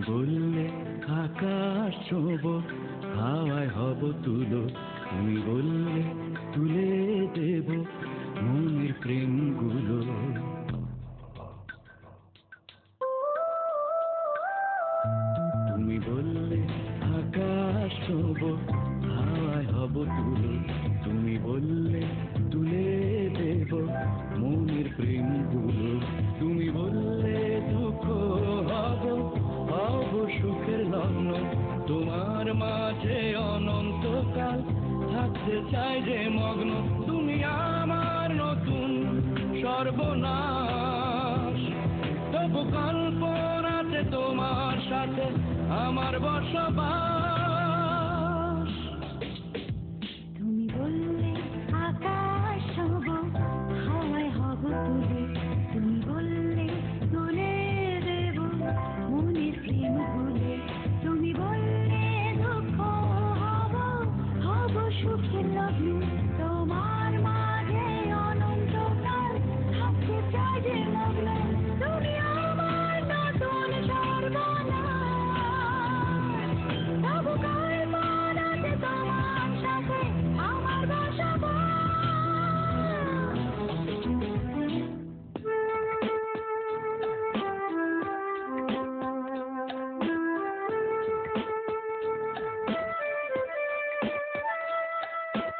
বললে আকাশ ছোঁব, হাওয়ায় হব তুলো। তুমি বললে তুলে দেব মনের প্রেমগুলো। তুমি বললে আকাশ ছোঁব, হাওয়ায় হব তুলো। তুমি বললে তুলে দেব মনের প্রেমগুলো। তুমি বললে দুঃখ হব, হব সুখের লগ্ন। তোমার মাঝে অনন্তকাল থাকতে চাই যে মগ্ন। তুমি আমার নতুন সর্বনাশ, তবু কল্পনাতে তোমার সাথে আমার বসবাস। তুমি বললে আকাশ হব, হাওয়ায় হব তুলে। তুমি বললে তুলে দেব মনের প্রেম ভুলে। তুমি বললে দুঃখ হব, হব সুখের লগ্ন। তোমার মাঝে অনন্তকাল থাকতে চাই যে মগ্ন। তুমি আমার নতুন সর্বনাশ, তবু কল্পনাতে তোমার সাথে আমার বসবাস।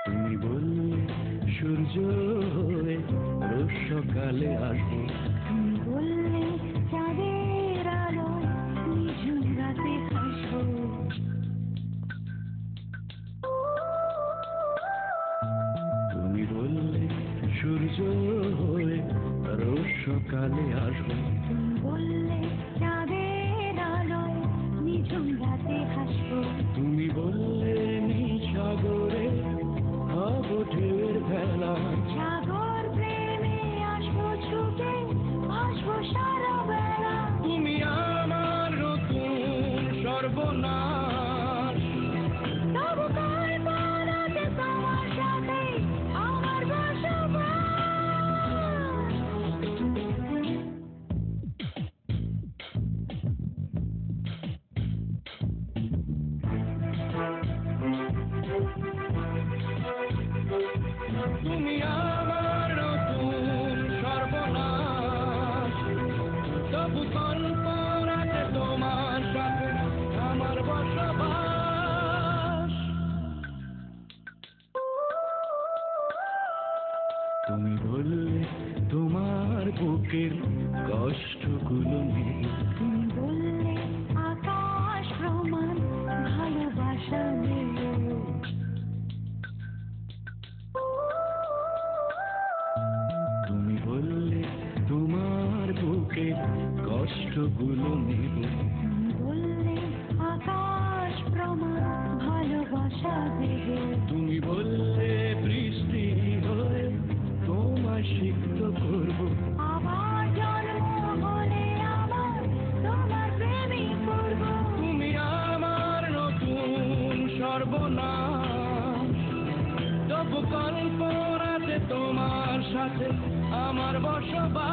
তুমি বললে সূর্য হয়ে রোজ সকালে আসবো। তুমি বললে চাঁদের আলোয় নিঝুম রাতে হাসবো। তুমি বললে সূর্য হয়ে রোজ সকালে আসবো। তুমি বললে চাঁদের আলোয় নিঝুম রাতে হাসবো। তুমি বললে সাগরে হব ঢেউয়ের ভেলা। সাগর প্রেমে আসবো ছুটে, আসবো সারা বেলা। তুমি আমার নতুন সর্বনাশ, তবু কল্পনাতে তোমার সাথে আমার বসবাস। তুমি আমার নতুন সর্বনাশ, তবু কল্পনাতে তোমার সাথে আমার বসবাস। তুমি বললে তোমার বুকের কষ্টগুলো নেই। তুমি বললে আকাশ প্রমাণ ভালোবাসা দেব। তুমি বললে তোমার বুকের কষ্টগুলো নেব। তুমি বললে আকাশ প্রমাণ ভালোবাসা দেব। তুমি বললে বৃষ্টি হয়ে তোমায় সিক্ত করব। আবার জন্ম হলে আমার তোমার প্রেমই করব। তুমি আমার নতুন সর্বনাশ, তবু কল্পনাতে তোমার সাথে আমার বসবাস।